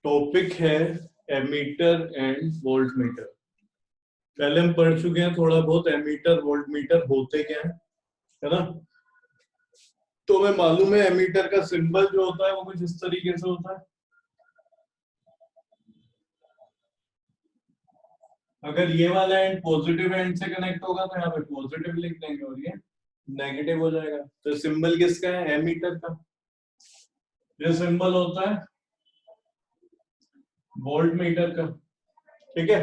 Topic है ammeter and volt meter. पहले हम पढ़ चुके हैं थोड़ा बहुत एमीटर वोल्ट मीटर होते क्या है ना। तो हमें मालूम है एमीटर का सिंबल जो होता है वो कुछ इस तरीके से होता है। अगर ये वाला एंड पॉजिटिव एंड से कनेक्ट होगा तो यहाँ पे पॉजिटिव लिख देंगे और ये नेगेटिव हो जाएगा। तो सिंबल किसका है? एमीटर का। ये सिंबल होता है वोल्ट मीटर का। ठीक है,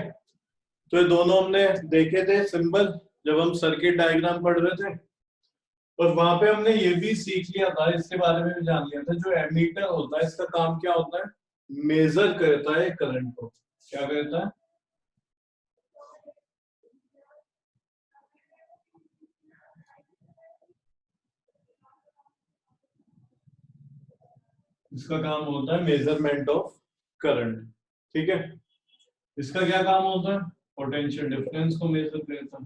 तो ये दोनों हमने देखे थे सिंबल जब हम सर्किट डायग्राम पढ़ रहे थे, और वहां पे हमने ये भी सीख लिया था, इसके बारे में भी जान लिया था। जो एमीटर होता है इसका काम क्या होता है? मेजर करता है करंट को। क्या करता है? इसका काम होता है मेजरमेंट ऑफ करंट। ठीक है, इसका क्या काम होता है? पोटेंशियल डिफरेंस को मेजर करता है।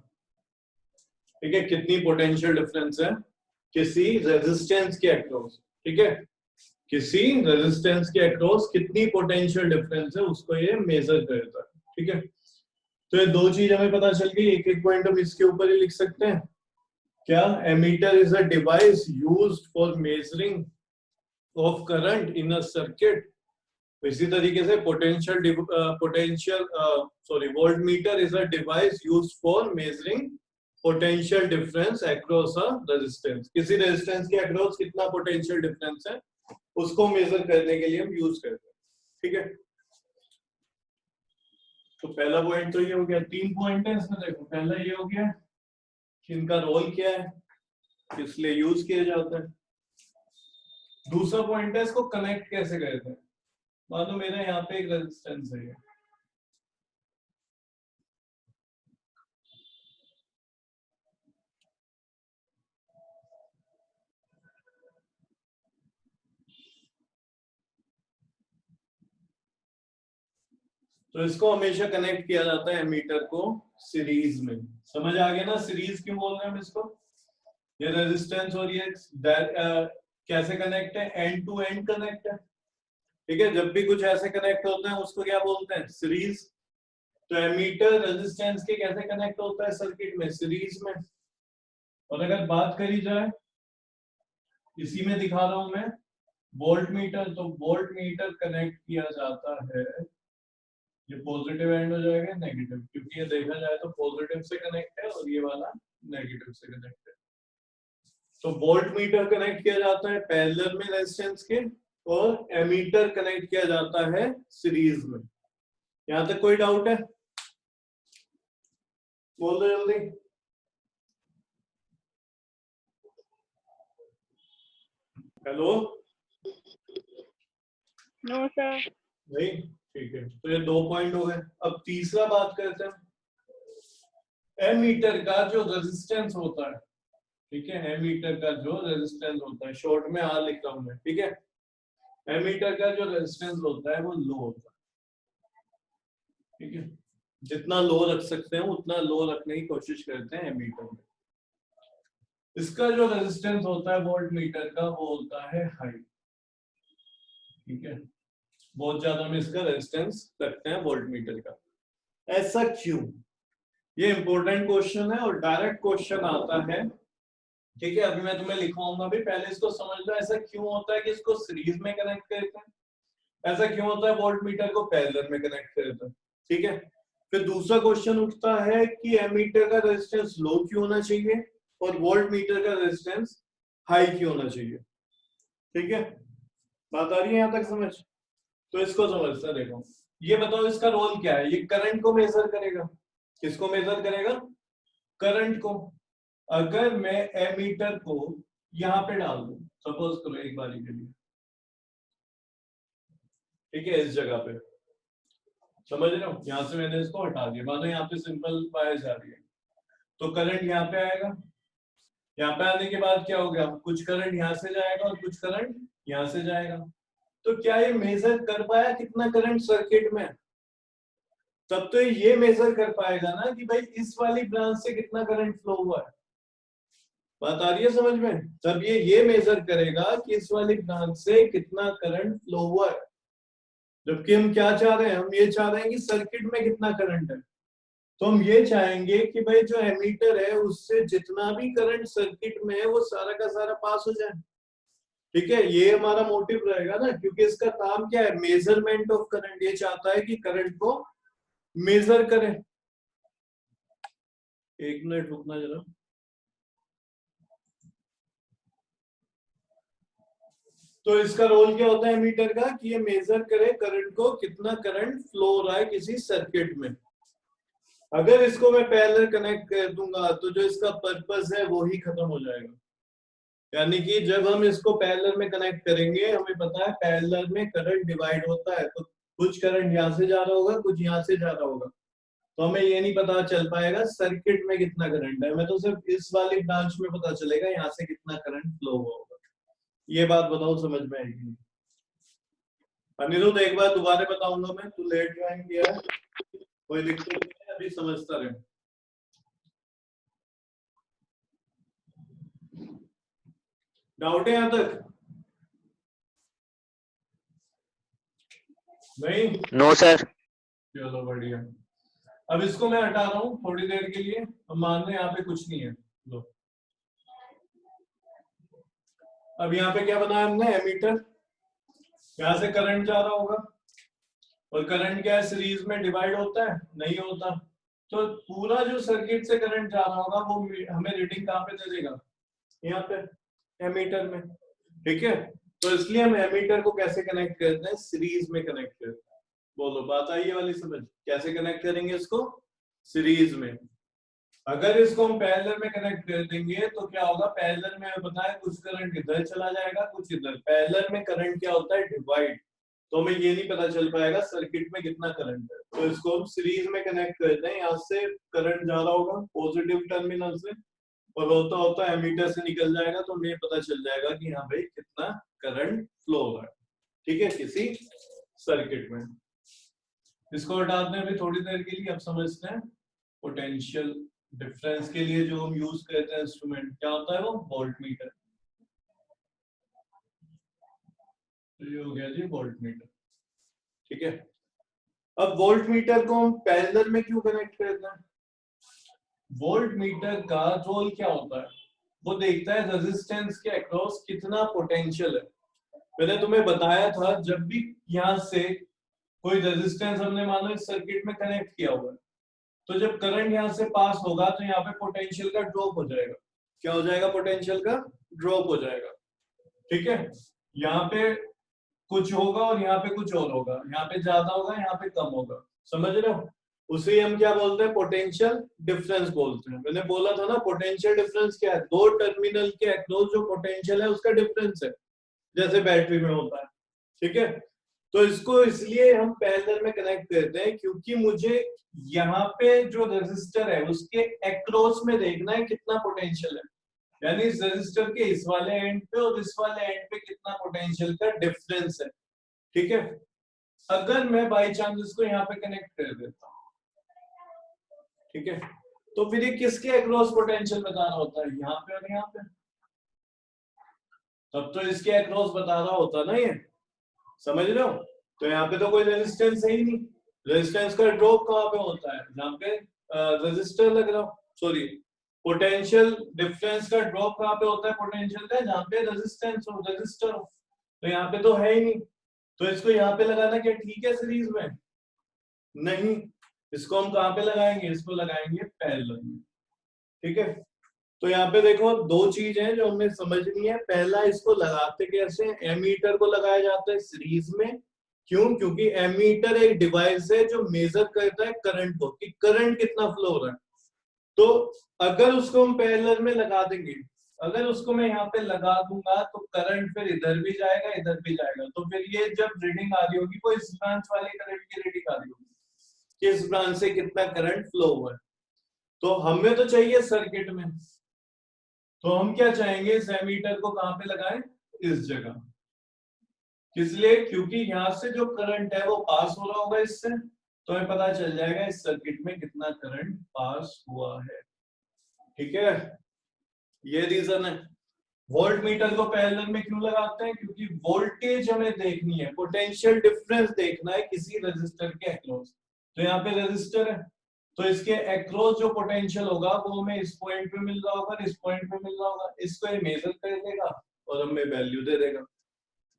ठीक है, कितनी पोटेंशियल डिफरेंस है किसी रेजिस्टेंस के अक्रॉस। ठीक है, किसी रेजिस्टेंस के अक्रॉस कितनी पोटेंशियल डिफरेंस है उसको ये मेजर करता है। ठीक है, तो ये दो चीज हमें पता चल गई। एक एक पॉइंट हम इसके ऊपर ही लिख सकते हैं। क्या? Ammeter is a device used for measuring of current in a circuit. इसी तरीके से voltmeter is a device used for measuring potential difference across a resistance. किसी रेजिस्टेंस के अक्रॉस कितना पोटेंशियल डिफरेंस है उसको मेजर करने के लिए हम यूज करते हैं। ठीक है, तो पहला पॉइंट तो ये हो गया। 3 पॉइंट है इसमें, देखो पहला ये हो गया कि इनका रोल क्या है, किस लिए यूज किया जाता है। दूसरा पॉइंट है इसको कनेक्ट कैसे करते हैं। मान लो मेरा यहाँ पे एक रेजिस्टेंस है, तो इसको हमेशा कनेक्ट किया जाता है एमीटर को सीरीज में। समझ आ गया ना सीरीज क्यों बोल रहे हैं हम इसको? ये रेजिस्टेंस और ये कैसे कनेक्ट है? एंड टू एंड कनेक्ट है। ठीक है, जब भी कुछ ऐसे कनेक्ट होते हैं उसको क्या बोलते हैं? सीरीज। तो एमीटर रेजिस्टेंस के कैसे कनेक्ट होता है सर्किट में? सीरीज में। और अगर बात करी जाए, इसी में दिखा रहा हूं मैं, वोल्ट मीटर, तो वोल्ट मीटर कनेक्ट किया जाता है, ये पॉजिटिव एंड हो जाएगा नेगेटिव, क्योंकि ये देखा जाए तो पॉजिटिव से कनेक्ट है और ये वाला नेगेटिव से कनेक्ट है। तो वोल्ट मीटर कनेक्ट किया जाता है पैरेलल में रेजिस्टेंस के, और एमीटर कनेक्ट किया जाता है सीरीज में। यहां तक कोई डाउट है? बोल दो जल्दी। हेलो? No sir. नहीं, ठीक है, तो ये 2 पॉइंट हो गए। अब तीसरा बात करते हैं एमीटर का जो रेजिस्टेंस होता है। ठीक है, एमीटर का जो रेजिस्टेंस होता है, शॉर्ट में आर लिख रहा हूं मैं। ठीक है, एमीटर का जो रेजिस्टेंस होता है वो लो होता है। ठीक है, जितना लो रख सकते हैं उतना लो रखने की कोशिश करते हैं एमीटर में। इसका जो रेजिस्टेंस होता है वोल्ट मीटर का वो होता है हाई। ठीक है, बहुत ज्यादा हम इसका रेजिस्टेंस रखते हैं वोल्ट मीटर का। ऐसा क्यों? ये इंपॉर्टेंट क्वेश्चन है और डायरेक्ट क्वेश्चन आता है। ठीक है, अभी मैं तुम्हें लिखवाऊंगा भी, पहले इसको समझ लो। ऐसा क्यों होता है कि इसको सीरीज में कनेक्ट करते हैं? ऐसा क्यों होता है वोल्ट मीटर को पैरेलल में कनेक्ट करते हैं? ठीक है, फिर दूसरा क्वेश्चन उठता है कि एमीटर का रेजिस्टेंस लो क्यों होना चाहिए और वोल्ट मीटर का रेजिस्टेंस हाई क्यों होना चाहिए। ठीक है, बात आ रही है यहां तक समझ? तो इसको समझते देखो। ये बताओ इसका रोल क्या है? ये करंट को मेजर करेगा। किसको मेजर करेगा? करंट को। अगर मैं एमीटर को यहां पे डाल दूं, सपोज करो एक बारी के लिए, ठीक है, इस जगह पे, समझ रहे हो, यहां से मैंने इसको हटा दिया, मानो यहाँ पे सिंपल वायर जा रही है, तो करंट यहाँ पे आएगा। यहाँ पे आने के बाद क्या हो गया? कुछ करंट यहाँ से जाएगा और कुछ करंट यहाँ से जाएगा। तो क्या ये मेजर कर पाया कितना करंट सर्किट में? तब तो ये मेजर कर पाएगा ना कि भाई इस वाली ब्रांच से कितना करंट फ्लो हुआ है। बात आ रही है समझ में? तब ये मेजर करेगा कि इस वाली ब्रांच से कितना करंट फ्लो हुआ है। जबकि हम क्या चाह रहे हैं, हम ये चाह रहे हैं कि सर्किट में कितना करंट है। तो हम ये चाहेंगे कि भाई जो एमीटर है उससे जितना भी करंट सर्किट में है वो सारा का सारा पास हो जाए। ठीक है, ये हमारा मोटिव रहेगा ना, क्योंकि इसका काम क्या है, मेजरमेंट ऑफ करंट। ये चाहता है कि करंट को मेजर करें। एक मिनट रुकना जरा। तो इसका रोल क्या होता है एमीटर का, कि ये मेजर करे करंट को, कितना करंट फ्लो हो रहा है किसी सर्किट में। अगर इसको मैं पैरेलल कनेक्ट कर दूंगा तो जो इसका पर्पस है वो ही खत्म हो जाएगा। यानी कि जब हम इसको पैरेलल में कनेक्ट करेंगे, हमें पता है पैरेलल में करंट डिवाइड होता है, तो कुछ करंट यहाँ से जा रहा होगा, कुछ यहाँ से जा रहा होगा। तो हमें ये नहीं पता चल पाएगा सर्किट में कितना करंट है, हमें तो सिर्फ इस वाली ब्रांच में पता चलेगा यहाँ से कितना करंट फ्लो हुआ होगा। ये बात बताओ समझ में आएगी नहीं? अनिरुद्ध एक बार दोबारा बताऊंगा मैं, तू लेट ज्वाइन किया है, कोई दिक्कत नहीं है, अभी समझता रहे। डाउट है यहाँ तक? नहीं? No sir. चलो बढ़िया। अब इसको मैं हटा रहा हूँ थोड़ी देर के लिए, हम मान रहे यहाँ पे कुछ नहीं है। लो, अब यहाँ पे क्या बनाया हमने, एमीटर। यहाँ से करंट जा रहा होगा, और करंट क्या है, सीरीज में डिवाइड होता है? नहीं होता। तो पूरा जो सर्किट से करंट जा रहा होगा वो हमें रीडिंग कहाँ पे दे देगा, यहाँ पे एमीटर में। ठीक है, तो इसलिए हम एमीटर को कैसे कनेक्ट करते हैं, सीरीज में कनेक्ट करते हैं। बोलो, बात आई ये वाली समझ? कैसे कनेक्ट करेंगे इसको, सीरीज में। अगर इसको हम पैरेलल में कनेक्ट कर देंगे तो क्या होगा, पैरेलल में पता है कुछ करंट इधर चला जाएगा, कुछ इधर। पैरेलल में करंट क्या होता है, डिवाइड। तो हमें ये नहीं पता चल पाएगा सर्किट में कितना करंट है। तो इसको हम सीरीज में कनेक्ट करते हैं, यहाँ से करंट जा रहा होगा पॉजिटिव टर्मिनल से, और होता होता एमीटर से निकल जाएगा, तो हमें पता चल जाएगा कि हाँ भाई कितना करंट फ्लो हो रहा है। ठीक है, किसी सर्किट में। इसको हटाते हैं अभी थोड़ी देर के लिए, अब समझते हैं पोटेंशियल डिफरेंस के लिए जो हम यूज करते हैं इंस्ट्रूमेंट, क्या होता है वो, वोल्टमीटर। तो ये हो गया जी वोल्टमीटर। ठीक है, अब वोल्टमीटर को हम पैरेलल में क्यों कनेक्ट करते हैं? वोल्टमीटर का रोल क्या होता है, वो देखता है रेजिस्टेंस के अक्रॉस कितना पोटेंशियल है। मैंने तुम्हें बताया था, जब भी यहाँ से कोई रेजिस्टेंस हमने मानो इस सर्किट में कनेक्ट किया हुआ है, तो जब करंट यहाँ से पास होगा तो यहाँ पे पोटेंशियल का ड्रॉप हो जाएगा। क्या हो जाएगा, पोटेंशियल का ड्रॉप हो जाएगा। ठीक है, यहाँ पे कुछ होगा और यहाँ पे कुछ और होगा, यहाँ पे ज्यादा होगा, यहाँ पे कम होगा। समझ रहे हो? उसे हम क्या बोलते हैं, पोटेंशियल डिफरेंस बोलते हैं। मैंने बोला था ना, पोटेंशियल डिफरेंस क्या है, दो टर्मिनल के अक्रॉस जो पोटेंशियल है उसका डिफरेंस है, जैसे बैटरी में होता है। ठीक है, तो इसको इसलिए हम पैरेलल में कनेक्ट करते हैं, क्योंकि मुझे यहाँ पे जो रेजिस्टर है उसके अक्रॉस में देखना है कितना पोटेंशियल है, यानी इस रेजिस्टर के इस वाले एंड पे और इस वाले एंड पे कितना पोटेंशियल का डिफरेंस है। ठीक है, अगर मैं बाई चांस इसको यहाँ पे कनेक्ट कर देता हूँ, ठीक है, तो फिर ये किसके अक्रॉस पोटेंशियल बताना होता है, यहाँ पे और यहाँ पे। तब तो इसके अक्रॉस बता रहा होता ना ये, समझ रहे हो? तो यहाँ पे तो कोई रेजिस्टेंस है ही नहीं। रेजिस्टेंस का ड्रॉप कहाँ पे होता है, जहाँ पे रेजिस्टर लग रहा हो, सॉरी, पोटेंशियल डिफरेंस का ड्रॉप कहाँ पे होता है, पोटेंशियल का जहाँ पे रेजिस्टेंस हो, रेजिस्टर हो। तो यहाँ पे तो है ही नहीं, तो इसको यहाँ पे लगाना क्या ठीक है सीरीज में? नहीं, इसको हम कहाँ पे लगाएंगे, इसको लगाएंगे पैरेलल में। ठीक है, तो यहाँ पे देखो दो चीज है जो हमें समझनी है। पहला, इसको लगाते कैसे, एमीटर को लगाया जाता है सीरीज में। क्यों? क्योंकि एमीटर एक डिवाइस है जो मेजर करता है करंट को, कि करंट कितना फ्लो हो रहा है। तो अगर उसको हम पैरेलल में लगा देंगे, अगर उसको मैं यहाँ पे लगा दूंगा तो करंट फिर इधर भी जाएगा इधर भी जाएगा, तो फिर ये जब रीडिंग आ रही होगी वो इस ब्रांच वाले करंट की रीडिंग आ रही होगी कि इस ब्रांच से कितना करंट फ्लो हुआ है। तो हमें तो चाहिए सर्किट में, तो हम क्या चाहेंगे, इस एमीटर को कहां पे लगाएं, इस जगह। इसलिए क्योंकि यहां से जो करंट है वो पास हो रहा होगा इससे, तो हमें पता चल जाएगा इस सर्किट में कितना करंट पास हुआ है। ठीक है, ये रीजन है। वोल्ट मीटर को पैरेलल में क्यों लगाते हैं? क्योंकि वोल्टेज हमें देखनी है, पोटेंशियल डिफरेंस देखना है किसी रेजिस्टर के अक्रॉस। तो यहाँ पे रेजिस्टर है, तो इसके अक्रॉस जो पोटेंशियल होगा वो हमें इस पॉइंट पे मिल रहा होगा, इस पॉइंट पे मिल रहा होगा, इसको ये मेजर कर लेगा और हमें वैल्यू दे देगा।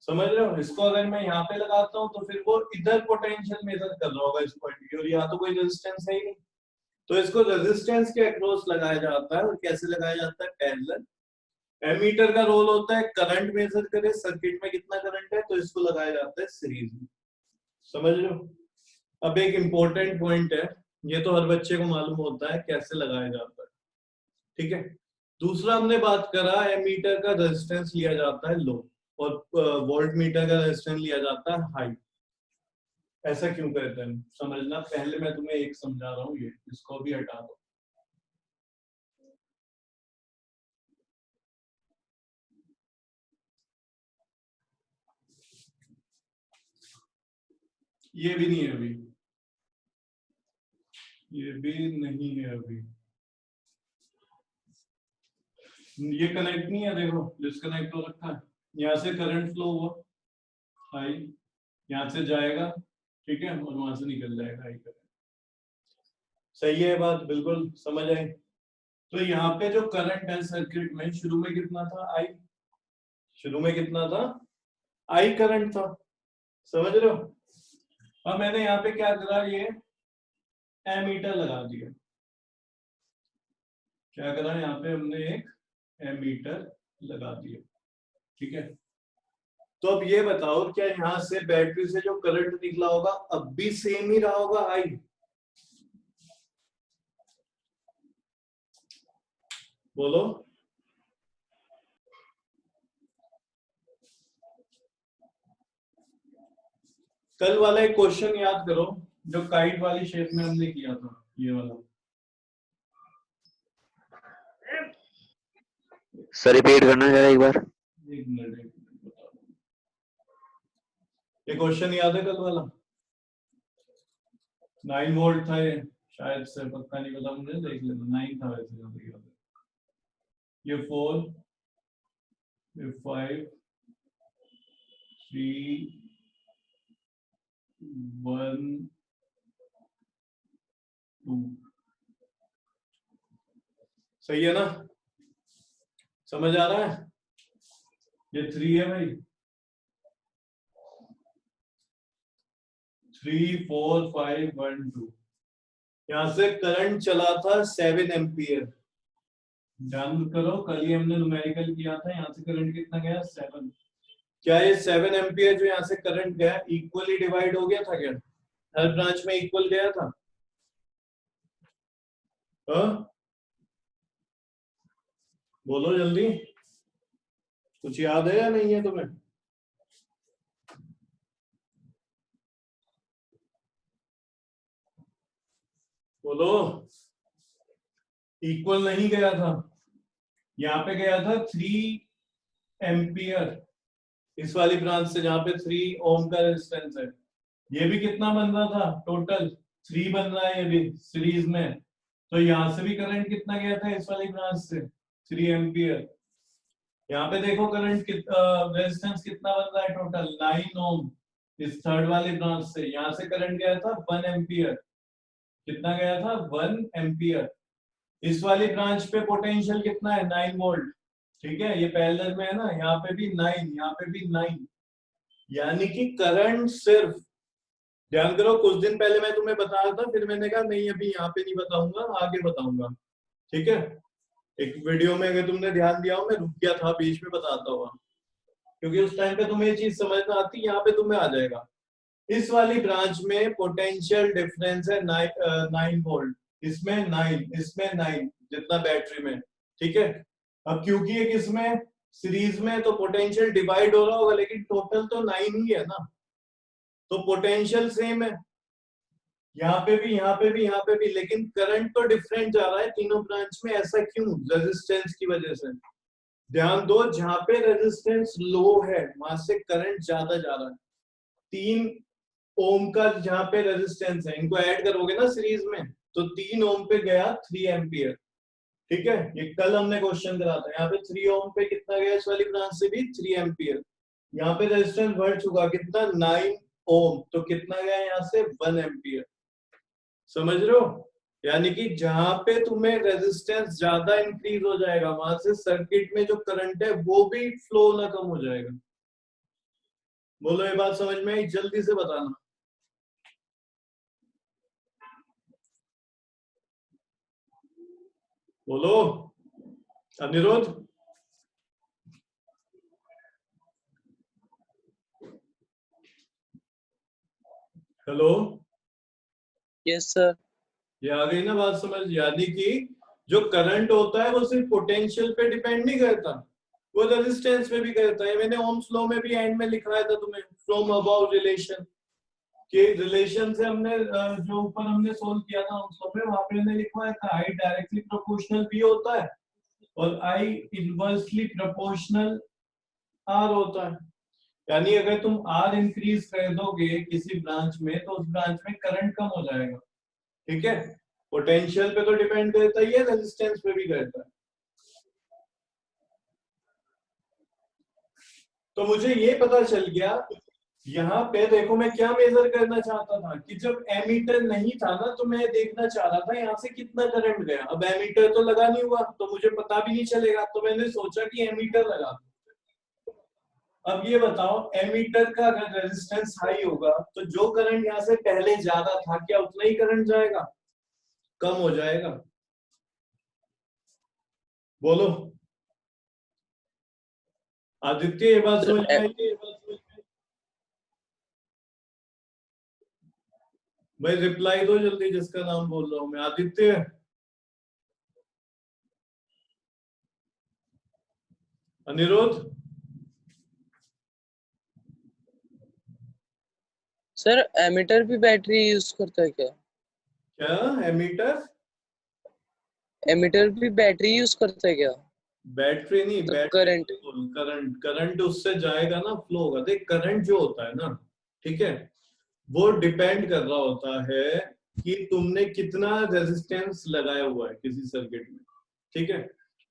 समझ रहे हो? इसको अगर मैं यहाँ पे लगाता हूँ तो फिर वो इधर पोटेंशियल मेजर कर रहा होगा इस पॉइंट की, और यहाँ तो कोई रेजिस्टेंस है ही नहीं, तो इसको रेजिस्टेंस के अक्रॉस लगाया जाता है। और कैसे लगाया जाता है? पैरेलल। एमीटर का रोल होता है करंट मेजर करे, सर्किट में कितना करंट है, तो इसको लगाया जाता है सीरीज में। समझ रहे हो? अब एक इंपॉर्टेंट पॉइंट है, ये तो हर बच्चे को मालूम होता है कैसे लगाया जाता है, ठीक है। दूसरा हमने बात करा, एमीटर का रेजिस्टेंस लिया जाता है लो और वोल्ट मीटर का रेजिस्टेंस लिया जाता है हाई। ऐसा क्यों करते हैं समझना, पहले मैं तुम्हें एक समझा रहा हूँ, ये इसको भी हटा दो। ये भी नहीं है अभी, ये भी नहीं है अभी, ये कनेक्ट नहीं है, देखो डिस्कनेक्ट हो रखा है। यहाँ से करंट फ्लो हुआ हाई, यहाँ से जाएगा, ठीक है, और वहां से निकल जाएगा हाई करंट। सही है बात? बिल्कुल समझ आई। तो यहाँ पे जो करंट है सर्किट में, शुरू में कितना था? आई। शुरू में कितना था? आई करंट था। समझ रहे हो? अब मैंने यहाँ पे क्या करा, ये एमीटर लगा दिया। क्या करा यहाँ पे हमने? एक एमीटर लगा दिया, ठीक है। तो अब ये बताओ, क्या यहाँ से बैटरी से जो करंट निकला होगा अब भी सेम ही रहा होगा आई? बोलो। कल वाला एक क्वेश्चन याद करो जो काइट वाली शेप में हमने किया था, ये वाला। सर रिपीट करना जरा एक बार। एक मिनट बता दो। ये क्वेश्चन याद है कल वाला? 9 वोल्ट था ये, शायद से, पक्का नहीं पता मुझे, देख लेना। 9 था वैसे जहाँ तक याद है। ये 4, ये 5, 3, 1, 2। सही है ना? समझ आ रहा है? ये 3 है भाई, 3, 4, 5, 1, 2। यहां से करंट चला था 7 एम्पियर। ध्यान करो, कल ही हमने न्यूमेरिकल किया था, यहाँ से करंट कितना गया? 7। क्या ये 7 एम्पियर जो यहाँ से करंट गया इक्वली डिवाइड हो गया था क्या? हर ब्रांच में इक्वल गया था? बोलो जल्दी, कुछ याद है या नहीं है तुम्हें? बोलो। इक्वल नहीं गया था, यहाँ पे गया था 3 एम्पियर इस वाली ब्रांच से, जहां पे 3 ओम का रेजिस्टेंस है। ये भी कितना बन रहा था? टोटल 3 बन रहा है ये भी सीरीज में। तो यहाँ से भी करंट कितना गया था इस वाली ब्रांच से? 3 एम्पियर। यहाँ पे देखो करंट रेजिस्टेंस कितना बन रहा है टोटल? 9 ओम इस थर्ड वाली ब्रांच से। यहाँ से करंट गया था 1 एम्पियर। कितना गया था? 1 एम्पियर। इस वाली ब्रांच पे पोटेंशियल कितना है? 9 वोल्ट, ठीक है। ये पैरेलल में है ना, यहाँ पे भी 9, यहाँ पे भी 9। यानी कि करंट सिर्फ, ध्यान करो, कुछ दिन पहले मैं तुम्हें बता रहा था, फिर मैंने कहा नहीं अभी यहाँ पे नहीं बताऊंगा, आगे बताऊंगा, ठीक है। एक वीडियो में अगर तुमने ध्यान दिया हो, मैं रुक गया था, बीच में बताता हुआ, क्योंकि उस टाइम पे तुम्हें ये चीज समझ में आती, यहाँ पे तुम्हें आ जाएगा। इस वाली ब्रांच में पोटेंशियल डिफरेंस है 9 वोल्ट, इसमें 9, इसमें 9, जितना बैटरी में, ठीक है। अब क्योंकि ये किसमें? सीरीज में, तो पोटेंशियल डिवाइड हो रहा होगा, लेकिन टोटल तो 9 ही है ना, तो पोटेंशियल सेम है। यहाँ पे भी, यहाँ पे भी, यहाँ पे भी, लेकिन करंट तो डिफरेंट जा रहा है तीनों ब्रांच में। ऐसा क्यों? रेजिस्टेंस की वजह से। ध्यान दो, जहां पे रेजिस्टेंस लो है वहां से करंट ज्यादा जा रहा है। 3 ओम का जहां पे रेजिस्टेंस है, इनको ऐड करोगे ना सीरीज में, तो 3 ओम पे गया 3 एम्पियर, ठीक है, ये कल हमने क्वेश्चन करा था। यहाँ पे 3 ओम पे कितना गया, इस वाली ब्रांच से भी 3 एम्पियर। यहाँ पे रेजिस्टेंस बढ़ चुका कितना, 9 ओम, तो कितना गया यहाँ से 1 एम्पियर। समझ रहे हो? यानी कि जहां पे तुम्हें रेजिस्टेंस ज्यादा इंक्रीज हो जाएगा वहां से सर्किट में जो करंट है वो भी फ्लो होना कम हो जाएगा। बोलो ये बात समझ में आई? जल्दी से बताना। बोलो अनिरुद्ध। हेलो। Yes sir. ये आ गई ना बात समझ? यानी कि जो करंट होता है वो सिर्फ पोटेंशियल पे डिपेंड नहीं करता, वो रेजिस्टेंस पे भी करता है। मैंने ओम्स लॉ में भी एंड में लिखवाया था तुम्हें, फ्रॉम अबाउट रिलेशन के रिलेशन से हमने जो ऊपर हमने सोल्व किया था ओम्स लॉ में, वहां पे मैंने लिखवाया था आई डायरेक्टली प्रोपोर्शनल भी होता है और आई इनवर्सली प्रोपोर्शनल आर होता है। यानी अगर तुम आर इंक्रीज कर दोगे किसी ब्रांच में तो उस ब्रांच में करंट कम हो जाएगा। ठीक है, पोटेंशियल पे तो डिपेंड करता ही है, रेजिस्टेंस पे भी करता है। तो मुझे ये पता चल गया। यहाँ पे देखो मैं क्या मेजर करना चाहता था कि जब एमीटर नहीं था ना तो मैं देखना चाह रहा था यहाँ से कितना करंट गया। अब एमीटर तो लगा नहीं हुआ तो मुझे पता भी नहीं चलेगा, तो मैंने सोचा कि एमीटर लगा दूं। अब ये बताओ, एमीटर का अगर रेजिस्टेंस हाई होगा तो जो करंट यहाँ से पहले ज्यादा था क्या उतना ही करंट जाएगा, कम हो जाएगा? बोलो आदित्य, ये बात समझ में आई? ये बात समझ में आई? भाई रिप्लाई दो जल्दी, जिसका नाम बोल रहा हूं मैं। आदित्य, अनिरुद्ध। सर एमीटर भी बैटरी यूज करता है क्या? क्या एमीटर? एमीटर भी बैटरी यूज करता है क्या? बैटरी नहीं, तो बैटरी करंट। करंट करंट उससे जाएगा ना, फ्लो होगा। देख करंट जो होता है ना, ठीक है, वो डिपेंड कर रहा होता है कि तुमने कितना रेजिस्टेंस लगाया हुआ है किसी सर्किट में। ठीक है,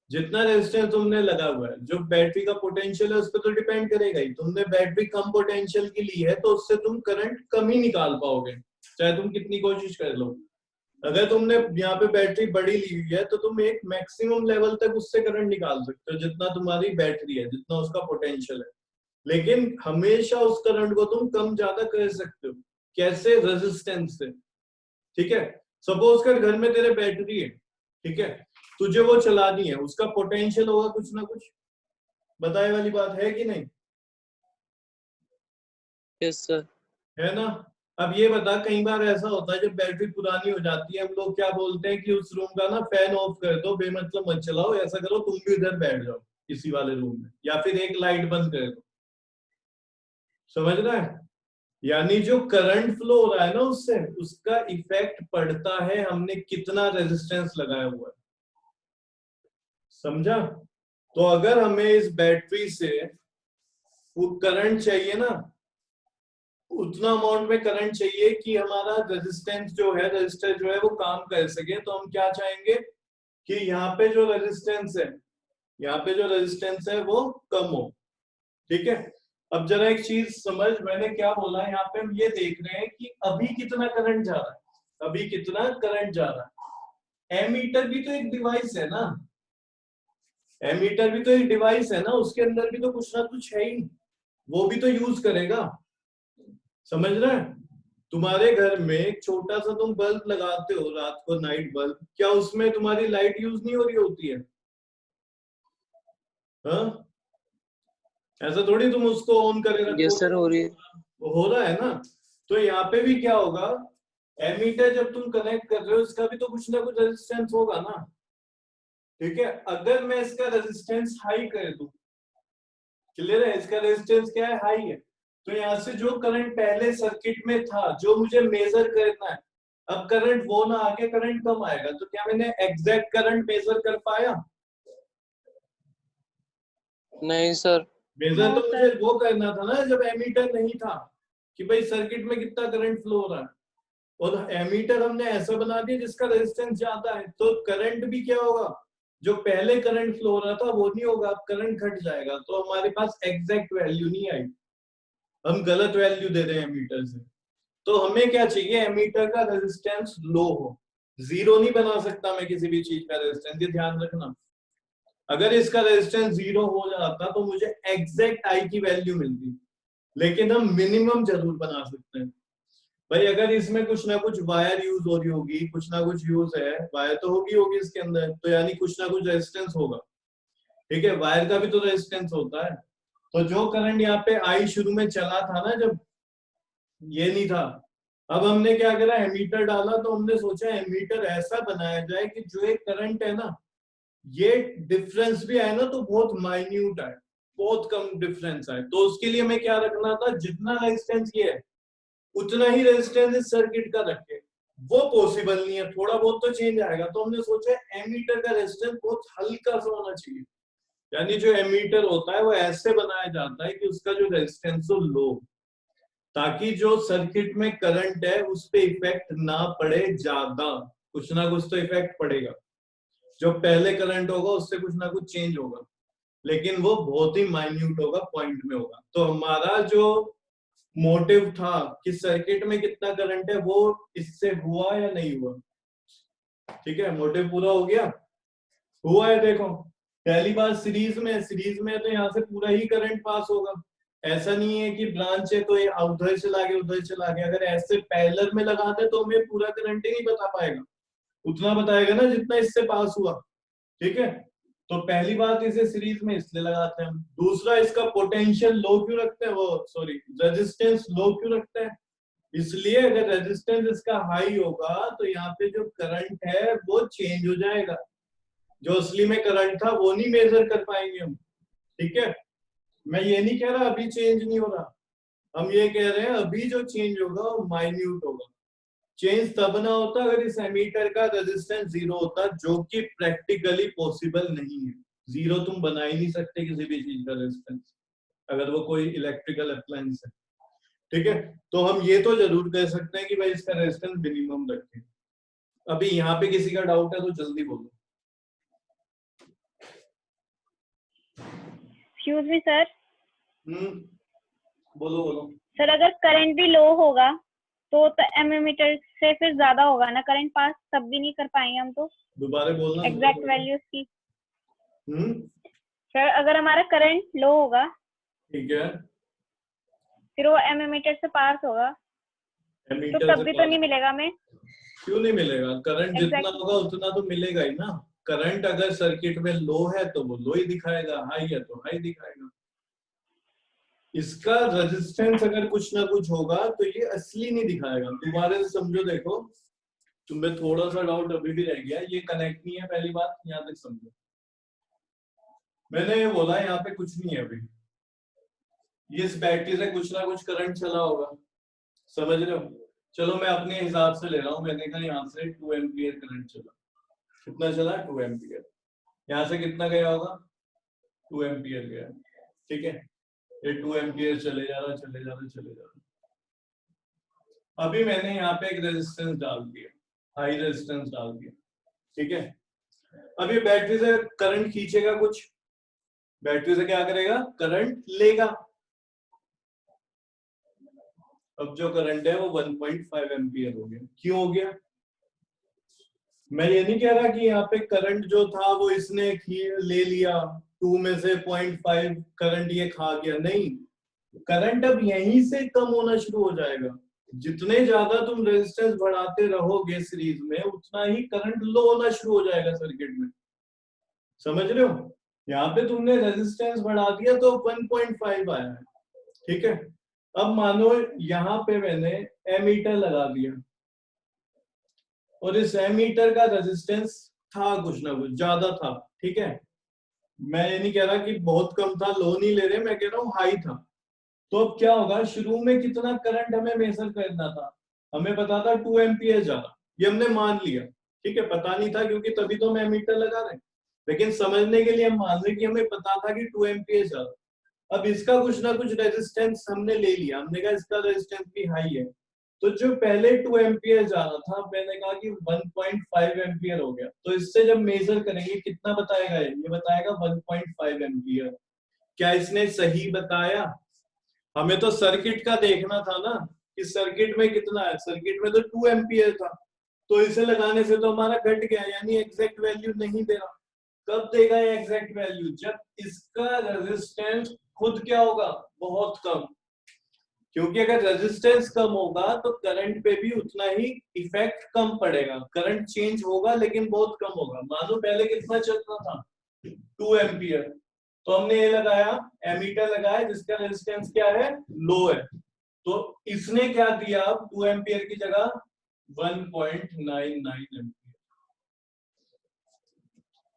जितना रेजिस्टेंस तुमने लगा हुआ है, जो बैटरी का पोटेंशियल है उस पर तो डिपेंड करेगा ही। तुमने बैटरी कम पोटेंशियल की ली है तो उससे तुम करंट कम ही निकाल पाओगे, चाहे तुम कितनी कोशिश कर लो। अगर तुमने यहाँ पे बैटरी बड़ी ली हुई है तो तुम एक मैक्सिमम लेवल तक उससे करंट निकाल सकते हो जितना तुम्हारी बैटरी है, जितना उसका पोटेंशियल है। लेकिन हमेशा उस करंट को तुम कम ज्यादा कर सकते हो। कैसे? रेजिस्टेंस से। ठीक है, सपोज कर घर में तेरे बैटरी है, ठीक है, तुझे वो चलानी है, उसका पोटेंशियल होगा कुछ ना कुछ, बताए वाली बात है कि नहीं? Yes sir. है ना? अब ये बता, कई बार ऐसा होता है जब बैटरी पुरानी हो जाती है हम लोग क्या बोलते हैं कि उस रूम का ना फैन ऑफ कर दो, बेमतलब मत चलाओ, ऐसा करो तुम भी इधर बैठ जाओ इसी वाले रूम में, या फिर एक लाइट बंद कर दो। समझ रहा है? यानी जो करंट फ्लो हो रहा है ना उससे, उसका इफेक्ट पड़ता है हमने कितना रेजिस्टेंस लगाया हुआ है। समझा? तो अगर हमें इस बैटरी से वो करंट चाहिए ना, उतना अमाउंट में करंट चाहिए कि हमारा रेजिस्टेंस जो है, रजिस्टर जो है वो काम कर सके, तो हम क्या चाहेंगे कि यहाँ पे जो रेजिस्टेंस है, यहाँ पे जो रेजिस्टेंस है वो कम हो। ठीक है, अब जरा एक चीज समझ, मैंने क्या बोला, यहाँ पे हम ये देख रहे हैं कि अभी कितना करंट जा रहा है, अभी कितना करंट जा रहा है। एमीटर भी तो एक डिवाइस है ना, एमीटर भी तो एक डिवाइस है ना, उसके अंदर भी तो कुछ ना कुछ है ही, वो भी तो यूज करेगा। समझ रहे हैं? तुम्हारे घर में एक छोटा सा तुम बल्ब लगाते हो रात को, नाइट बल्ब, क्या उसमें तुम्हारी लाइट यूज नहीं हो रही होती है? हाँ, ऐसा थोड़ी तुम उसको ऑन करे यस रखो, सर, हो रही है। वो हो रहा है ना। तो यहाँ पे भी क्या होगा, एमीटर जब तुम कनेक्ट कर रहे हो इसका भी तो कुछ ना कुछ रेजिस्टेंस होगा ना। ठीक है, अगर मैं इसका रेजिस्टेंस हाई कर दूं, क्लियर है, इसका रेजिस्टेंस क्या है, हाई है, तो यहाँ से जो करंट पहले सर्किट में था जो मुझे मेजर करना है, अब करंट वो ना आगे करंट कम आएगा, तो क्या मैंने एग्जैक्ट करंट मेजर कर पाया? नहीं सर। मेजर तो मुझे वो करना था ना जब एमीटर नहीं था, कि भाई सर्किट में कितना करंट फ्लो हो रहा है, और एमीटर हमने ऐसा बना दिया जिसका रेजिस्टेंस ज्यादा है, तो करंट भी क्या होगा, जो पहले करंट फ्लो हो रहा था वो नहीं होगा, अब करंट घट जाएगा, तो हमारे पास एग्जैक्ट वैल्यू नहीं आई, हम गलत वैल्यू दे रहे हैं एमीटर से। तो हमें क्या चाहिए, एमीटर का रेजिस्टेंस लो हो, जीरो नहीं बना सकता मैं किसी भी चीज का रेजिस्टेंस, ये ध्यान रखना। अगर इसका रेजिस्टेंस जीरो हो जाता तो मुझे एग्जैक्ट आई की वैल्यू मिलती, लेकिन हम मिनिमम जरूर बना सकते हैं। भाई अगर इसमें कुछ ना कुछ वायर यूज हो रही होगी, कुछ ना कुछ यूज है, वायर तो होगी होगी इसके अंदर, तो यानी कुछ ना कुछ रेजिस्टेंस होगा, ठीक है, वायर का भी तो रेजिस्टेंस होता है। तो जो करंट यहाँ पे आई शुरू में चला था ना, जब ये नहीं था, अब हमने क्या करा, एमीटर डाला, तो हमने सोचा एमीटर ऐसा बनाया जाए कि जो एक करंट है ना, ये डिफरेंस भी आए ना तो बहुत माइन्यूट आए, बहुत कम डिफरेंस आए। तो उसके लिए हमें क्या रखना था, जितना रेजिस्टेंस ये है उतना ही रेजिस्टेंस इस सर्किट का रखे, वो पॉसिबल नहीं है, थोड़ा बहुत तो चेंज आएगा। तो हमने सोचा एमीटर का रेजिस्टेंस बहुत हल्का सा होना चाहिए, यानी जो एमीटर होता है वो ऐसे बनाया जाता है कि उसका जो रेजिस्टेंस हो लो, ताकि जो सर्किट में करंट है उस पे इफेक्ट ना पड़े ज्यादा, कुछ ना कुछ तो इफेक्ट पड़ेगा, जो पहले करंट होगा उससे कुछ ना कुछ चेंज होगा, लेकिन वो बहुत ही माइन्यूट होगा, पॉइंट में होगा। तो हमारा जो मोटिव था कि सर्किट में कितना करंट है वो इससे हुआ या नहीं हुआ, ठीक है, मोटिव पूरा हो गया, हुआ है। देखो पहली बार सीरीज में तो यहाँ से पूरा ही करंट पास होगा, ऐसा नहीं है कि ब्रांच है तो ये उधर चला गया उधर चला गया। अगर ऐसे पैरेलल में लगा दे तो हमें पूरा करंट ही नहीं बता पाएगा, उतना बताएगा ना जितना इससे पास हुआ, ठीक है। तो पहली बात इसे सीरीज में इसलिए लगाते हैं हम। दूसरा, इसका पोटेंशियल लो क्यों रखते हैं, वो सॉरी रेजिस्टेंस लो क्यों रखते हैं, इसलिए अगर रेजिस्टेंस इसका हाई होगा तो यहाँ पे जो करंट है वो चेंज हो जाएगा, जो असली में करंट था वो नहीं मेजर कर पाएंगे हम, ठीक है। मैं ये नहीं कह रहा अभी चेंज नहीं हो रहा, हम ये कह रहे हैं अभी जो चेंज होगा वो माइन्यूट होगा। चेंज तब ना होता अगर इस एमीटर का रेजिस्टेंस जीरो होता, जो कि प्रैक्टिकली पॉसिबल नहीं है, जीरो तुम बना ही नहीं सकते किसी भी चीज का रेजिस्टेंस, अगर वो कोई इलेक्ट्रिकल अप्लायंस है, ठीक है। तो हम ये तो जरूर कह सकते हैं कि भाई इसका रेजिस्टेंस मिनिमम रखें। अभी यहाँ पे किसी का डाउट है तो जल्दी बोलो। Excuse me sir. बोलो बोलो। सर अगर करंट भी लो होगा तो एमीटर से फिर ज्यादा होगा ना करंट पास, तब भी नहीं कर पाएंगे हम तो दोबारा बोलना एग्जैक्ट वैल्यूज की। हम्म, सर अगर हमारा करंट लो होगा ठीक है, फिर वो एमीटर से पास होगा तो एमीटर तब से भी तो पास नहीं मिलेगा हमें। क्यों नहीं मिलेगा, करंट जितना Exactly. होगा उतना तो मिलेगा ही ना। करंट अगर सर्किट में लो है तो वो लो ही दिखाएगा, हाई है तो हाई दिखाएगा। इसका रेजिस्टेंस अगर कुछ ना कुछ होगा तो ये असली नहीं दिखाएगा। दोबारा से समझो, देखो तुम्हें थोड़ा सा डाउट अभी भी रह गया, ये कनेक्ट नहीं है, पहली बात यहाँ तक समझो। मैंने ये बोला यहाँ पे कुछ नहीं है अभी, ये इस बैटरी से कुछ ना कुछ करंट चला होगा, समझ रहे हो। चलो मैं अपने हिसाब से ले रहा हूँ, मैंने कहा यहाँ से 2 एम्पियर करंट चला, कितना चला 2 एम्पियर, यहाँ से कितना गया होगा 2 एम्पियर गया, ठीक है। ये 2 एम्पियर चले जा रहा चले जा रहा चले जा रहा। अभी मैंने यहाँ पे एक रेजिस्टेंस डाल दिया, हाई रेजिस्टेंस डाल दिया, ठीक है। अब ये बैटरी से करंट खींचेगा, कुछ बैटरी से क्या करेगा, करंट लेगा। अब जो करंट है वो 1.5 एम्पियर हो गया। क्यों हो गया, मैं ये नहीं कह रहा कि यहाँ पे करंट जो था वो इसने ले लिया, 2 में से 0.5 करंट ये खा गया, नहीं, करंट अब यहीं से कम होना शुरू हो जाएगा। जितने ज्यादा तुम रेजिस्टेंस बढ़ाते रहोगे सीरीज में, उतना ही करंट लो होना शुरू हो जाएगा सर्किट में, समझ रहे हो। यहाँ पे तुमने रेजिस्टेंस बढ़ा दिया तो 1.5 आया है, ठीक है। अब मानो यहाँ पे मैंने एमीटर लगा दिया और इस एमीटर का रेजिस्टेंस था कुछ ना कुछ ज्यादा था, ठीक है। मैं ये नहीं कह रहा कि बहुत कम था, लो नहीं ले रहे, मैं कह रहा हूँ हाई था। तो अब क्या होगा, शुरू में कितना करंट हमें मेजर करना था, हमें पता था 2 एम्पियर जा रहा, ये हमने मान लिया, ठीक है। पता नहीं था क्योंकि तभी तो हम एमीटर लगा रहे हैं, लेकिन समझने के लिए हम मान रहे कि हमें पता था कि 2 एम्पियर जा रहा। अब इसका कुछ ना कुछ रेजिस्टेंस हमने ले लिया, हमने कहा इसका रेजिस्टेंस भी हाई है, तो जो पहले 2 एम्पियर जा रहा था मैंने कहा कि 1.5 एम्पियर हो गया, तो इससे जब मेजर करेंगे कितना बताएगा, ये बताएगा 1.5 एम्पियर। क्या इसने सही बताया? हमें तो सर्किट का देखना था ना कि सर्किट में कितना है, सर्किट में तो 2 एम्पियर था, तो इसे लगाने से तो हमारा घट गया, यानी एग्जैक्ट वैल्यू नहीं दे रहा। कब देगा ये एग्जैक्ट वैल्यू? जब इसका रेजिस्टेंस खुद क्या होगा, बहुत कम, क्योंकि अगर रेजिस्टेंस कम होगा तो करंट पे भी उतना ही इफेक्ट कम पड़ेगा, करंट चेंज होगा लेकिन बहुत कम होगा। मानो पहले कितना चल रहा था, 2 एम्पियर, तो हमने ये लगाया, एमीटर लगाया जिसका रेजिस्टेंस क्या है, लो है, तो इसने क्या दिया, अब 2 एम्पियर की जगह 1.99 एम्पियर,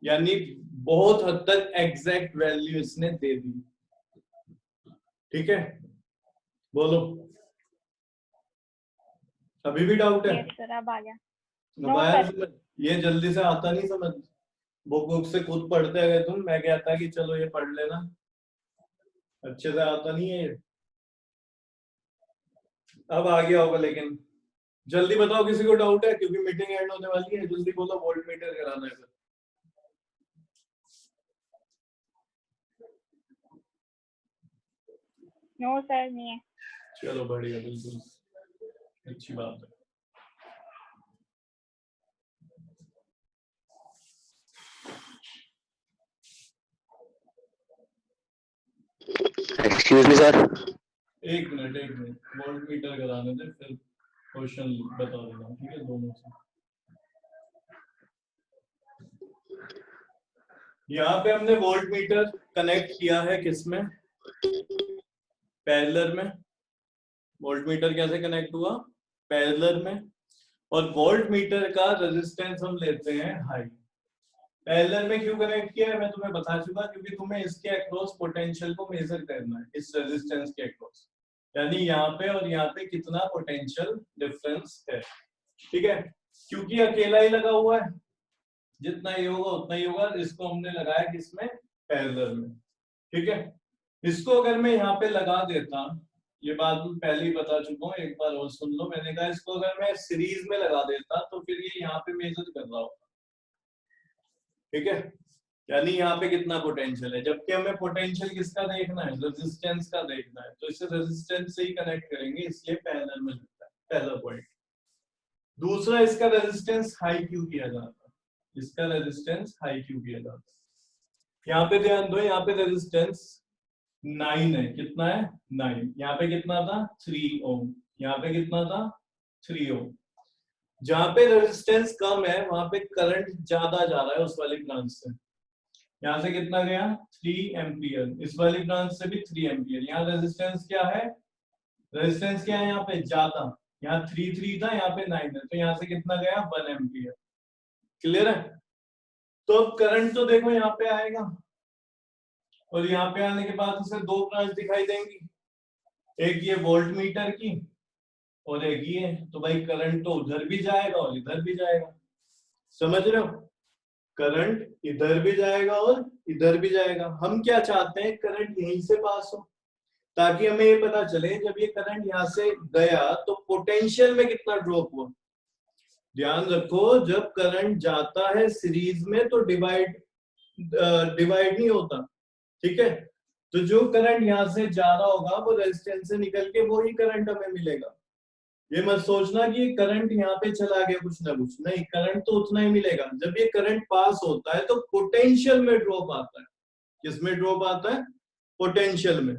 यानी बहुत हद तक एग्जैक्ट वैल्यू इसने दे दी। ठीक है, बोलो, अभी भी डाउट है? यस सर, अब आ गया। अब आया समझ? ये जल्दी से आता नहीं समझ, बुक से खुद पढ़ते गए तुम, मैं कहता कि चलो ये पढ़ लेना, अच्छे से आता नहीं है ये। अब आ गया होगा, लेकिन जल्दी बताओ किसी को डाउट है, क्योंकि मीटिंग एंड होने वाली है, जल्दी बोलो, वोल्ट मीटर कराना है। नो सर, नहीं है। चलो बढ़िया, बिल्कुल अच्छी बात है। Excuse me sir. एक मिनट, वोल्ट मीटर कराने दे, फिर क्वेश्चन बता देना, ठीक है, दोनों से। यहाँ पे हमने वोल्ट मीटर कनेक्ट किया है किसमें, पैरेलल में। वोल्ट मीटर कैसे कनेक्ट हुआ, पैरेलल में, और वोल्ट मीटर का रेजिस्टेंस हम लेते हैं हाई। पैरेलल में क्यों कनेक्ट किया है मैं तुम्हें बता चुका, क्योंकि तुम्हें इसके अक्रॉस पोटेंशियल को मेजर करना है, इस रेजिस्टेंस के अक्रॉस, यानी यहाँ पे और यहाँ पे कितना पोटेंशियल डिफरेंस है। ठीक है, क्योंकि अकेला ही लगा हुआ है, जितना ही होगा उतना ही होगा, इसको हमने लगाया किसमें, पैरेलल में। ठीक है, इसको अगर मैं यहाँ पे लगा देता, ये बात मैं पहले ही बता चुका हूँ, एक बार और सुन लो, मैंने कहा इसको अगर मैं सीरीज में लगा देता तो फिर ये यहाँ पे मेजर कर रहा होता। ठीक है, यानी यहाँ पे कितना पोटेंशियल है, जबकि हमें पोटेंशियल किसका देखना है, रेजिस्टेंस का देखना है, तो इसे रेजिस्टेंस से ही कनेक्ट करेंगे, इसलिए पैरेलल में लगता है, पहला पॉइंट। दूसरा, इसका रेजिस्टेंस हाई क्यों किया जाता है, इसका रेजिस्टेंस हाई क्यों किया जाता है, यहाँ पे ध्यान दो, यहाँ पे रेजिस्टेंस 9 है, कितना है 9, यहाँ पे कितना था 3 ओम, यहाँ पे कितना था 3 ओम। जहां पे रेजिस्टेंस कम है वहां पे करंट ज्यादा जा रहा है उस वाली ब्रांच से, यहाँ से कितना गया 3 एम्पियर, इस वाली ब्रांच से भी 3 एम्पियर। यहाँ रेजिस्टेंस क्या है, रेजिस्टेंस क्या है यहाँ पे ज्यादा, यहाँ 3 था, यहाँ पे 9 है, तो यहाँ से कितना गया 1 एम्पियर। क्लियर है? तो अब करंट तो देखो यहाँ पे आएगा, और यहाँ पे आने के बाद उसे 2 ब्रांच दिखाई देंगी, एक ये वोल्ट मीटर की और एक ये, तो भाई करंट तो उधर भी जाएगा और इधर भी जाएगा, समझ रहे हो, करंट इधर भी जाएगा और इधर भी जाएगा। हम क्या चाहते हैं, करंट यहीं से पास हो, ताकि हमें ये पता चले जब ये करंट यहाँ से गया तो पोटेंशियल में कितना ड्रॉप हुआ। ध्यान रखो, जब करंट जाता है सीरीज में तो डिवाइड नहीं होता, ठीक है, तो जो करंट यहाँ से जा रहा होगा वो रेजिस्टेंस से निकल के वो ही करंट हमें मिलेगा। ये मत सोचना कि करंट यहाँ पे चला गया कुछ ना कुछ, नहीं, करंट तो उतना ही मिलेगा। जब ये करंट पास होता है तो पोटेंशियल में ड्रॉप आता है, किसमें ड्रॉप आता है, पोटेंशियल में।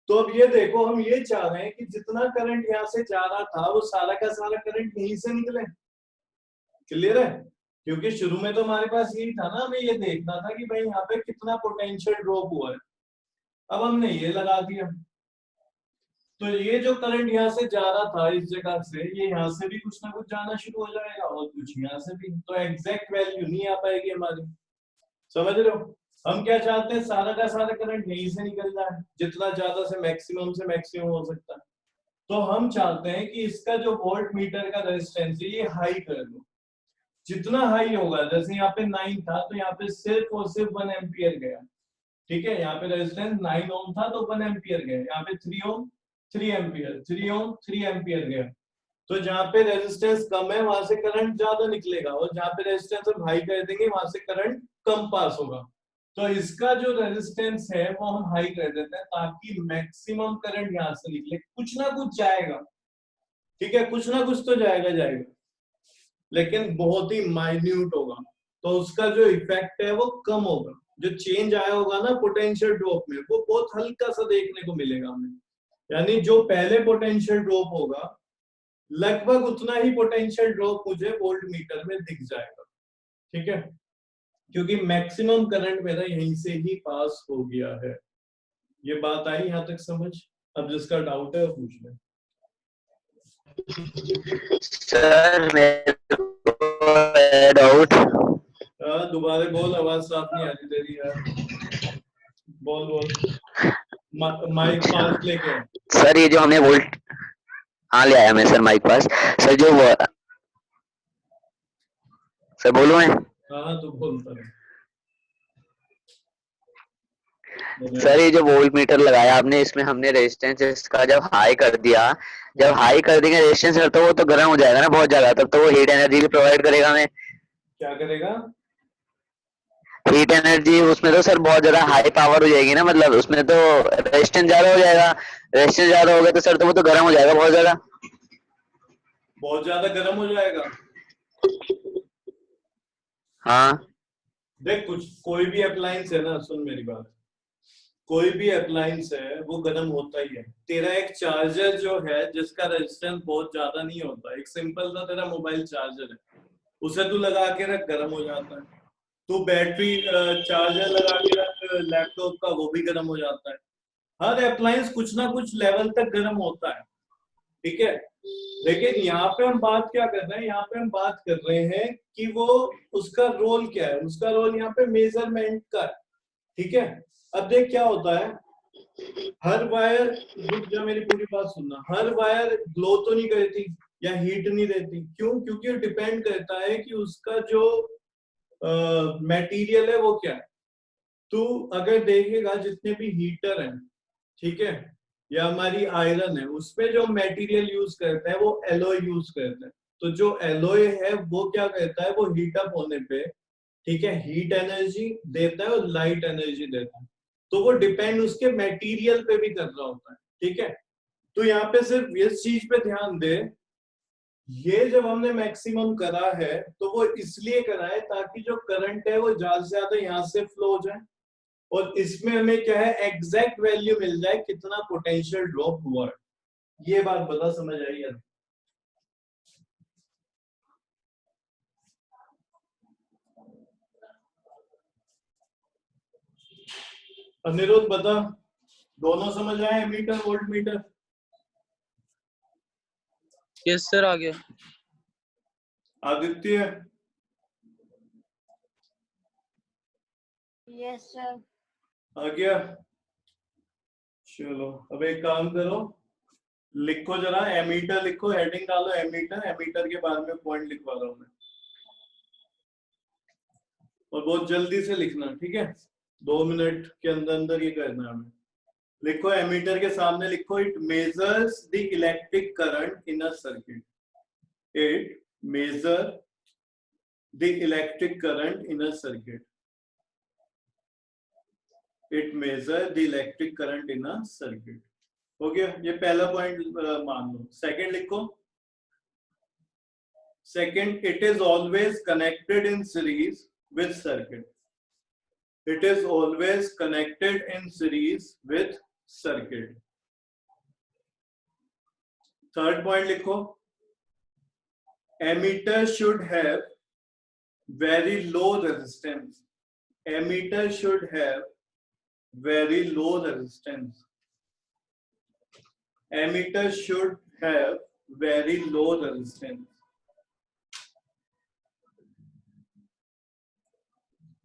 तो अब ये देखो, हम ये चाह रहे हैं कि जितना करंट यहाँ से जा रहा था वो सारा का सारा करंट यहीं से निकले। क्लियर है? क्योंकि शुरू में तो हमारे पास यही था ना, हमें ये देखना था कि भाई यहाँ पे कितना पोटेंशियल ड्रॉप हुआ है। अब हमने ये लगा दिया, तो ये जो करंट यहाँ से जा रहा था इस जगह से, ये यहाँ से भी कुछ ना कुछ जाना शुरू हो जाएगा और कुछ यहाँ से भी, तो एग्जैक्ट वैल्यू नहीं आ पाएगी हमारी। समझ रहे हो? हम क्या चाहते हैं, सारा का सारा करंट यहीं से निकल जाए, जितना ज्यादा से मैक्सिमम हो सकता है। तो हम चाहते हैं कि इसका जो वोल्ट मीटर का रेजिस्टेंस है ये हाई कर दो, जितना हाई होगा, जैसे यहाँ पे 9 था तो यहाँ पे सिर्फ और सिर्फ 1 एम्पियर गया। ठीक है, यहाँ पे रेजिस्टेंस 9 ओम था तो 1 एम्पियर गया, यहाँ पे 3 ओम 3 एम्पियर, 3 ओम 3 एम्पियर गया। तो जहाँ पे रेजिस्टेंस कम है वहां से करंट ज्यादा निकलेगा, और जहाँ पे रेजिस्टेंस हम हाई कर देंगे वहां से करंट कम पास होगा। तो इसका जो रेजिस्टेंस है वो हम हाई कर देते हैं ताकि मैक्सिमम करंट यहाँ से निकले। कुछ ना कुछ जाएगा, ठीक है, कुछ ना कुछ तो जाएगा जाएगा, लेकिन बहुत ही माइन्यूट होगा, तो उसका जो इफेक्ट है वो कम होगा। जो चेंज आया होगा ना पोटेंशियल ड्रॉप में, वो बहुत हल्का सा देखने को मिलेगा हमें। यानी जो पहले पोटेंशियल ड्रॉप होगा लगभग उतना ही पोटेंशियल ड्रॉप मुझे वोल्ट मीटर में दिख जाएगा, ठीक है, क्योंकि मैक्सिमम करंट मेरा यहीं से ही पास हो गया है। ये बात आई यहां तक समझ? अब जिसका डाउट है वो पूछ ले। सर मेरे को डाउट। दोबारा बोल, आवाज साफ नहीं आ रही तेरी यार। बोल बोल, माइक पास लेके आ। सर ये जो हमने वोल्ट, हाँ ले आया मैं सर माइक पास। सर जो सर बोलूं मैं? हाँ तो बोलता है। सर ये जो वोल्ट मीटर लगाया आपने, इसमें हमने रेजिस्टेंस इसका जब हाई कर दिया, जब हाई कर देंगे रेजिस्टेंस तो वो तो गर्म हो जाएगा ना बहुत ज्यादा, तब तो वो हीट एनर्जी भी प्रोवाइड करेगा हमें। क्या करेगा? हीट एनर्जी उसमें तो सर बहुत ज्यादा हाई पावर हो जाएगी ना, मतलब उसमें तो रेजिस्टेंस ज्यादा हो जाएगा। रेजिस्टेंस ज्यादा हो गया तो सर तो वो तो गर्म हो जाएगा बहुत ज्यादा। बहुत ज्यादा गर्म हो जाएगा। हाँ देख, कुछ कोई भी अप्लायंस है ना, सुन मेरी बात, कोई भी अप्लायंस है वो गर्म होता ही है। तेरा एक चार्जर जो है जिसका रेजिस्टेंस बहुत ज्यादा नहीं होता, एक सिंपल सा तेरा मोबाइल चार्जर है, उसे तू लगा के रख, गर्म हो जाता है। तू बैटरी चार्जर लगा के रख लैपटॉप का, वो भी गर्म हो जाता है। हर अप्लायंस कुछ ना कुछ लेवल तक गर्म होता है, ठीक है। लेकिन यहाँ पे हम बात क्या कर रहे हैं, यहाँ पे हम बात कर रहे हैं कि वो उसका रोल क्या है। उसका रोल यहाँ पे मेजरमेंट का है, ठीक है। अब देख क्या होता है, हर वायर, रुक जा मेरी पूरी बात सुनना, हर वायर ग्लो तो नहीं करती या हीट नहीं देती। क्यों? क्योंकि डिपेंड करता है कि उसका जो मटेरियल है वो क्या है। तू अगर देखेगा जितने भी हीटर हैं, ठीक है, या हमारी आयरन है, उसमें जो मटेरियल यूज करते हैं वो एलॉय यूज करते हैं। तो जो एलॉय है वो क्या करता है, वो हीट अप होने पे, ठीक है, हीट एनर्जी देता है और लाइट एनर्जी देता है। तो वो डिपेंड उसके मटेरियल पे भी कर रहा होता है, ठीक है। तो यहाँ पे सिर्फ इस चीज पे ध्यान दे, ये जब हमने मैक्सिमम करा है तो वो इसलिए करा है ताकि जो करंट है वो ज्यादा से ज्यादा यहाँ से फ्लो हो जाए, और इसमें हमें क्या है, एग्जैक्ट वैल्यू मिल जाए कितना पोटेंशियल ड्रॉप हुआ है। ये बात बता, समझ आई है? अनिरुद्ध बता, दोनों समझ आए, meter voltmeter? Yes sir आ गया। आदित्य? Yes sir. आ गया? चलो अब एक काम करो, लिखो जरा एमीटर, लिखो, हेडिंग डालो एमीटर, एमीटर के बाद में पॉइंट लिखवा रहा हूं मैं, और बहुत जल्दी से लिखना, ठीक है, 2 मिनट के अंदर अंदर ये करना है हमें। लिखो एमीटर के सामने लिखो, it measures the electric current in a circuit. It measure the electric current in a circuit. It measure the electric current in a circuit. हो गया, ये पहला पॉइंट मान लो। सेकंड लिखो, second, it is always connected in series with circuit. It is always connected in series with circuit. Third point लिखो, ammeter should have very low resistance. Ammeter should have very low resistance. Ammeter should have very low resistance.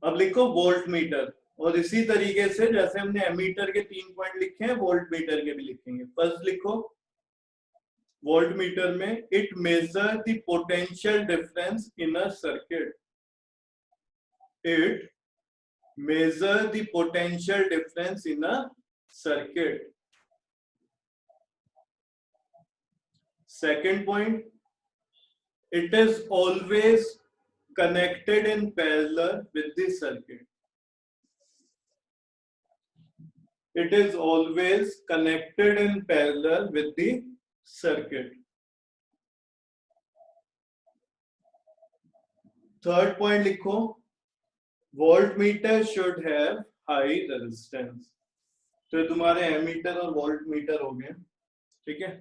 अब लिखो volt meter, और इसी तरीके से जैसे हमने ammeter के 3 पॉइंट लिखे हैं, वोल्ट मीटर के भी लिखेंगे। फर्स्ट लिखो वोल्ट मीटर में, it measure the potential difference in a circuit. It measure the potential difference in a circuit. Second point, it is always connected in parallel with the circuit. It is always connected in parallel with the circuit. Third point लिखो, voltmeter should have high resistance. तो तुम्हारे ammeter और voltmeter हो गए, ठीक है.